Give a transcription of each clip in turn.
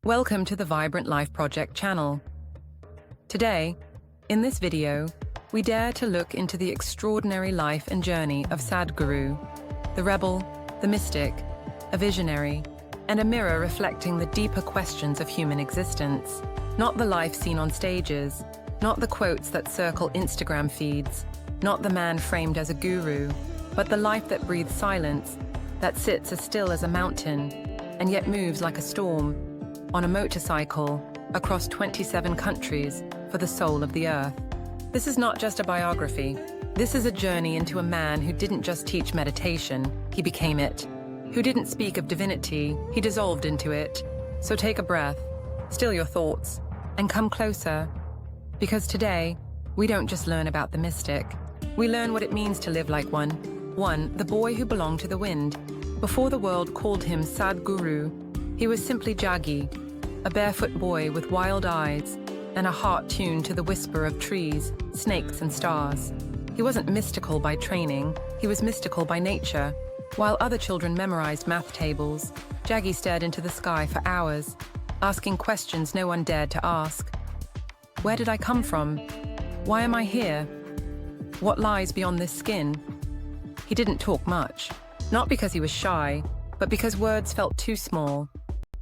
Welcome to the Vibrant Life Project channel. Today, in this video, we dare to look into the extraordinary life and journey of Sadhguru, the rebel, the mystic, a visionary, and a mirror reflecting the deeper questions of human existence. Not the life seen on stages, not the quotes that circle Instagram feeds, not the man framed as a guru, but the life that breathes silence, that sits as still as a mountain, and yet moves like a storm, on a motorcycle, across 27 countries, for the soul of the earth. This is not just a biography. This is a journey into a man who didn't just teach meditation, he became it. Who didn't speak of divinity, he dissolved into it. So take a breath, still your thoughts, and come closer. Because today, we don't just learn about the mystic. We learn what it means to live like one. One, the boy who belonged to the wind. Before the world called him Sadhguru, he was simply Yogi, a barefoot boy with wild eyes and a heart tuned to the whisper of trees, snakes, and stars. He wasn't mystical by training, he was mystical by nature. While other children memorized math tables, Yogi stared into the sky for hours, asking questions no one dared to ask. Where did I come from? Why am I here? What lies beyond this skin? He didn't talk much, not because he was shy, but because words felt too small,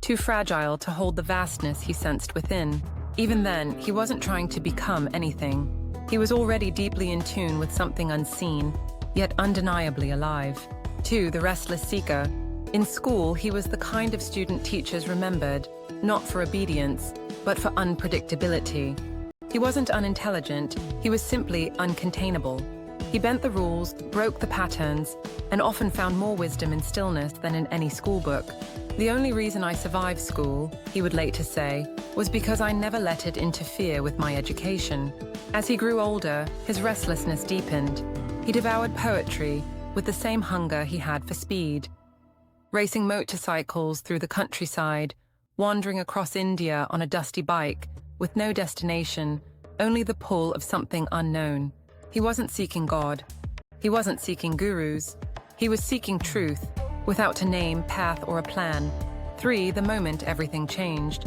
too fragile to hold the vastness he sensed within. Even then, he wasn't trying to become anything. He was already deeply in tune with something unseen, yet undeniably alive. 2. The restless seeker. In school, he was the kind of student teachers remembered, not for obedience, but for unpredictability. He wasn't unintelligent, he was simply uncontainable. He bent the rules, broke the patterns, and often found more wisdom in stillness than in any schoolbook. The only reason I survived school, he would later say, was because I never let it interfere with my education. As he grew older, his restlessness deepened. He devoured poetry with the same hunger he had for speed. Racing motorcycles through the countryside, wandering across India on a dusty bike, with no destination, only the pull of something unknown. He wasn't seeking God. He wasn't seeking gurus. He was seeking truth, without a name, path, or a plan. 3. The moment everything changed.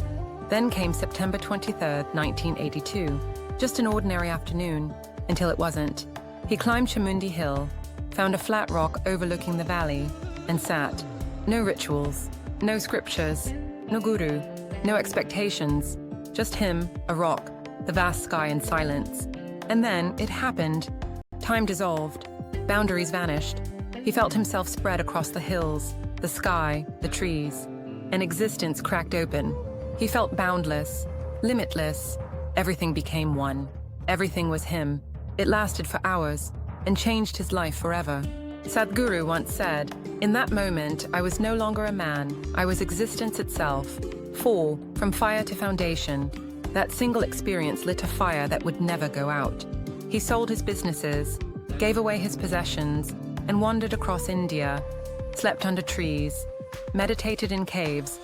Then came September 23rd, 1982. Just an ordinary afternoon, until it wasn't. He climbed Chamundi Hill, found a flat rock overlooking the valley, and sat. No rituals, no scriptures, no guru, no expectations. Just him, a rock, the vast sky and silence. And then it happened. Time dissolved. Boundaries vanished. He felt himself spread across the hills, the sky, the trees. An existence cracked open. He felt boundless, limitless. Everything became one. Everything was him. It lasted for hours and changed his life forever. Sadhguru once said, "In that moment, I was no longer a man. I was existence itself." 4. From fire to foundation. That single experience lit a fire that would never go out. He sold his businesses, gave away his possessions, and wandered across India, slept under trees, meditated in caves,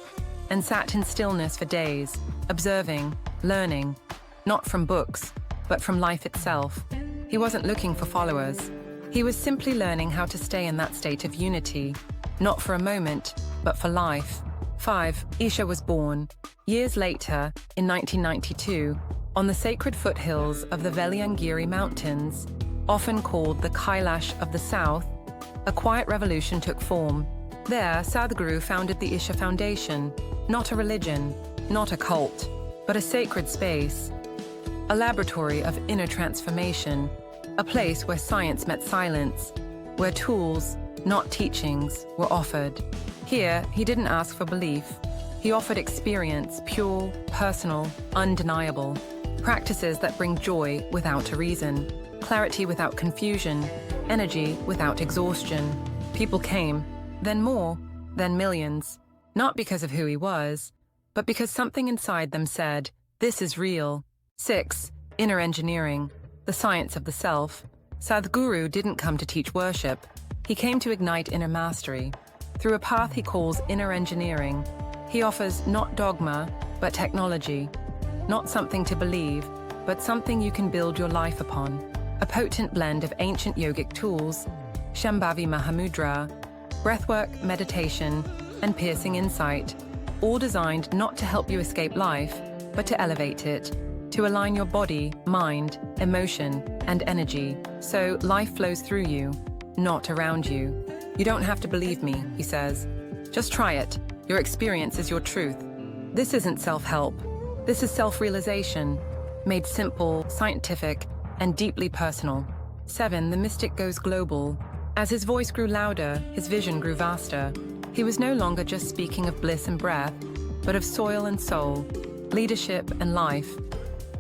and sat in stillness for days, observing, learning, not from books, but from life itself. He wasn't looking for followers. He was simply learning how to stay in that state of unity, not for a moment, but for life. 5. Isha was born. Years later, in 1992, on the sacred foothills of the Veliangiri Mountains, often called the Kailash of the South, a quiet revolution took form. There, Sadhguru founded the Isha Foundation, not a religion, not a cult, but a sacred space, a laboratory of inner transformation, a place where science met silence, where tools, not teachings, were offered. Here, he didn't ask for belief. He offered experience, pure, personal, undeniable. Practices that bring joy without a reason, clarity without confusion, energy without exhaustion. People came, then more, then millions. Not because of who he was, but because something inside them said, "This is real." 6. Inner engineering, the science of the self. Sadhguru didn't come to teach worship. He came to ignite inner mastery. Through a path he calls inner engineering, he offers not dogma, but technology. Not something to believe, but something you can build your life upon. A potent blend of ancient yogic tools, Shambhavi Mahamudra, breathwork, meditation, and piercing insight. all designed not to help you escape life, but to elevate it, to align your body, mind, emotion, and energy, so life flows through you, not around you. You don't have to believe me, he says. Just try it. Your experience is your truth. This isn't self-help. This is self-realization, made simple, scientific, and deeply personal. 7. The mystic goes global. As his voice grew louder, his vision grew vaster. He was no longer just speaking of bliss and breath, but of soil and soul, leadership and life,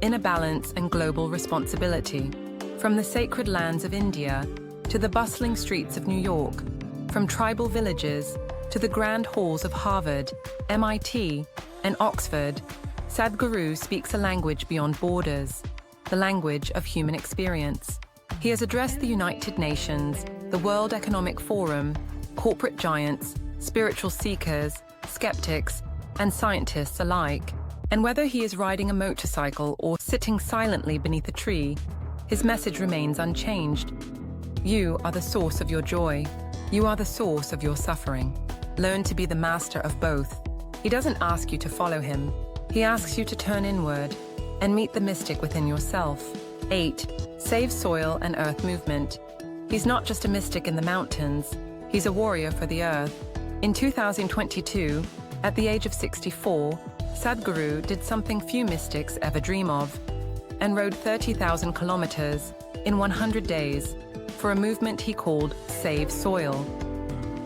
inner balance and global responsibility. From the sacred lands of India to the bustling streets of New York, from tribal villages to the grand halls of Harvard, MIT, and Oxford, Sadhguru speaks a language beyond borders, the language of human experience. He has addressed the United Nations, the World Economic Forum, corporate giants, spiritual seekers, skeptics, and scientists alike. And whether he is riding a motorcycle or sitting silently beneath a tree, his message remains unchanged. You are the source of your joy. You are the source of your suffering. Learn to be the master of both. He doesn't ask you to follow him. He asks you to turn inward and meet the mystic within yourself. 8. Save Soil and Earth Movement. He's not just a mystic in the mountains. He's a warrior for the earth. In 2022, at the age of 64, Sadhguru did something few mystics ever dream of, and rode 30,000 kilometers in 100 days for a movement he called Save Soil.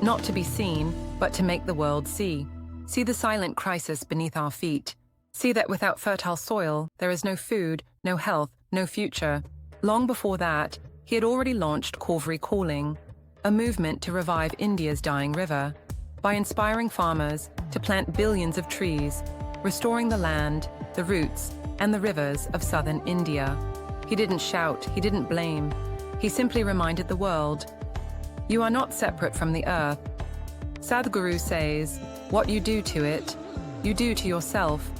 Not to be seen, but to make the world see. See the silent crisis beneath our feet. See that without fertile soil, there is no food, no health, no future. Long before that, he had already launched Kaveri Calling, a movement to revive India's dying river, by inspiring farmers to plant billions of trees, restoring the land, the roots, and the rivers of southern India. He didn't shout, he didn't blame. He simply reminded the world, you are not separate from the earth. Sadhguru says, what you do to it, you do to yourself.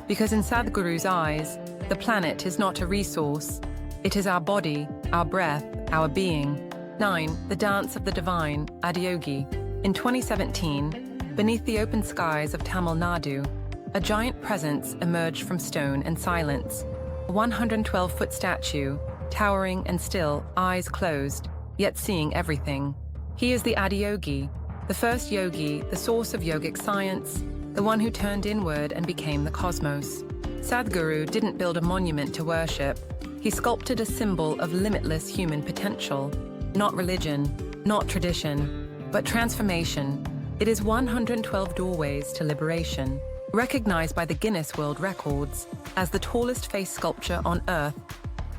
Because in Sadhguru's eyes, the planet is not a resource. It is our body, our breath, our being. 9. The Dance of the Divine, Adiyogi. In 2017, beneath the open skies of Tamil Nadu, a giant presence emerged from stone and silence. A 112-foot statue, towering and still, eyes closed, yet seeing everything. He is the Adiyogi, the first yogi, the source of yogic science, the one who turned inward and became the cosmos. Sadhguru didn't build a monument to worship. He sculpted a symbol of limitless human potential. Not religion, not tradition, but transformation. It is 112 doorways to liberation, recognized by the Guinness World Records as the tallest face sculpture on Earth.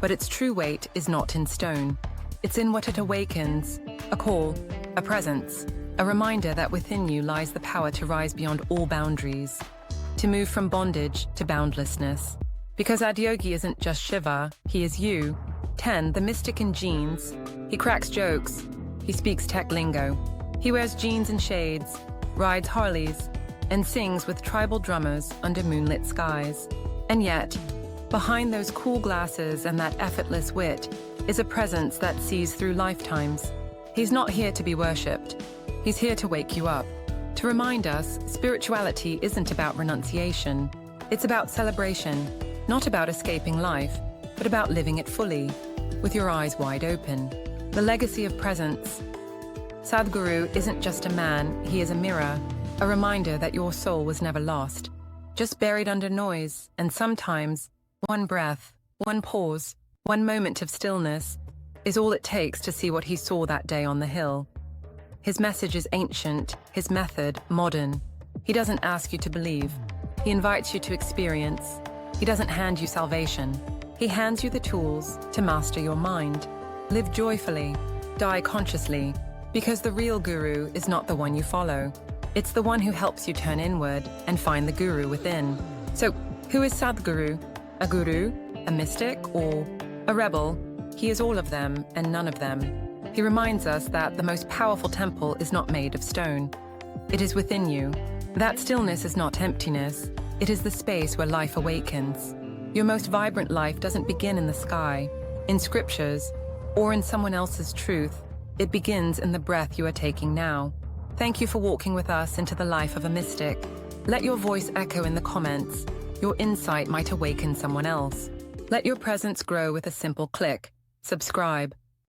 But its true weight is not in stone. It's in what it awakens, a call, a presence, a reminder that within you lies the power to rise beyond all boundaries, to move from bondage to boundlessness. Because Adiyogi isn't just Shiva, he is you. 10. The Mystic in Jeans. He cracks jokes. He speaks tech lingo. He wears jeans and shades, rides Harleys, and sings with tribal drummers under moonlit skies. And yet, behind those cool glasses and that effortless wit is a presence that sees through lifetimes. He's not here to be worshipped. He's here to wake you up, to remind us spirituality isn't about renunciation. It's about celebration, not about escaping life, but about living it fully, with your eyes wide open. The legacy of presence. Sadhguru isn't just a man, he is a mirror, a reminder that your soul was never lost, just buried under noise, and sometimes one breath, one pause, one moment of stillness is all it takes to see what he saw that day on the hill. His message is ancient, his method modern. He doesn't ask you to believe. He invites you to experience. He doesn't hand you salvation. He hands you the tools to master your mind. Live joyfully, die consciously, because the real guru is not the one you follow. It's the one who helps you turn inward and find the guru within. So, who is Sadhguru? A guru? A mystic? Or a rebel? He is all of them and none of them. He reminds us that the most powerful temple is not made of stone. It is within you. That stillness is not emptiness. It is the space where life awakens. Your most vibrant life doesn't begin in the sky, in scriptures, or in someone else's truth. It begins in the breath you are taking now. Thank you for walking with us into the life of a mystic. Let your voice echo in the comments. Your insight might awaken someone else. Let your presence grow with a simple click. Subscribe.